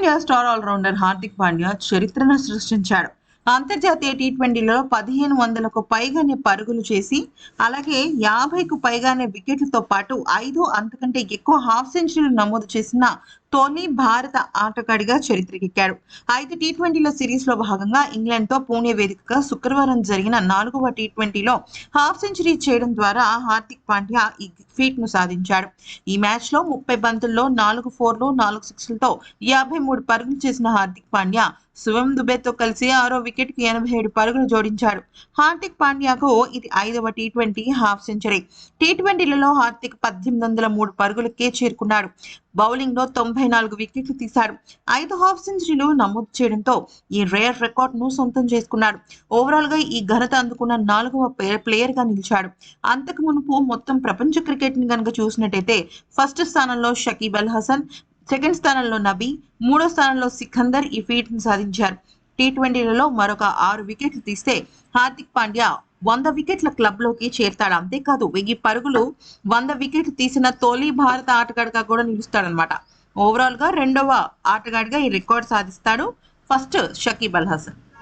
Team India star allrounder Hardik Pandya చరిత్రను సృష్టించాడు. అంతర్జాతీయ టీ20లో 1500కు పైగానే పరుగులు చేసి, అలాగే 50కు పైగానే వికెట్లతో పాటు 5 అంతకంటే ఎక్కువ హాఫ్ సెంచరీలు నమోదు చేసిన తొలి భారత ఆటగాడిగా చరిత్రకెక్కాడు. 5 టీ20ల సిరీస్లో భాగంగా ఇంగ్లాండ్తో పూణే వేదికగా శుక్రవారం జరిగిన 4వ టీ20లో హాఫ్ సెంచరీ చేయడం ద్వారా హార్దిక్ పాండ్యా ఈ ఫీట్ను సాధించాడు. ఈ మ్యాచ్లో 30 బంతుల్లో 4 ఫోర్లు, 4 సిక్స్లతో 53 పరుగులు చేసిన హార్దిక్ పాండ్యా శివం దుబేతో కలిసి 6వ వికెట్‌కి 87 పరుగులు జోడించాడు. హార్దిక్ పాండ్యాకు ఇది 5వ టీ20 హాఫ్ సెంచరీ. టీ20లలో హార్దిక్ 1803 పరుగులకే చేరుకున్నాడు. బౌలింగ్‌లో 94 వికెట్లు తీశాడు. 5 హాఫ్ సెంచరీలు నమోదు చేయడంతో ఈ రేర్ రికార్డును సొంతం చేసుకున్నాడు. ఓవరాల్‌గా ఈ ఘనత అందుకున్న 4వ ప్లేయర్‌గా నిలిచాడు. అంతకు మునుపు మొత్తం ప్రపంచ క్రికెట్‌ని గనుక చూసినట్టయితే ఫస్ట్ స్థానంలో షకీబ్ అల్ హసన్, సెకండ్ స్థానంలో నబీ, మూడో స్థానంలో సికందర్ ఈ ఫీట్‌ని సాధించారు. టీ20లలో మరొక 6 వికెట్లు తీస్తే హార్దిక్ పాండ్యా 100 వికెట్ల క్లబ్‌లోకి చేరతాడు. అంతేకాదు 1000 పరుగులు, 100 వికెట్లు తీసిన తొలి భారత ఆటగాడిగా కూడా నిలుస్తాడనమాట. ఓవరాల్‌గా రెండవ ఆటగాడిగా ఈ రికార్డ్ సాధిస్తాడు ఫస్ట్ షకీబ్ అల్ హసన్.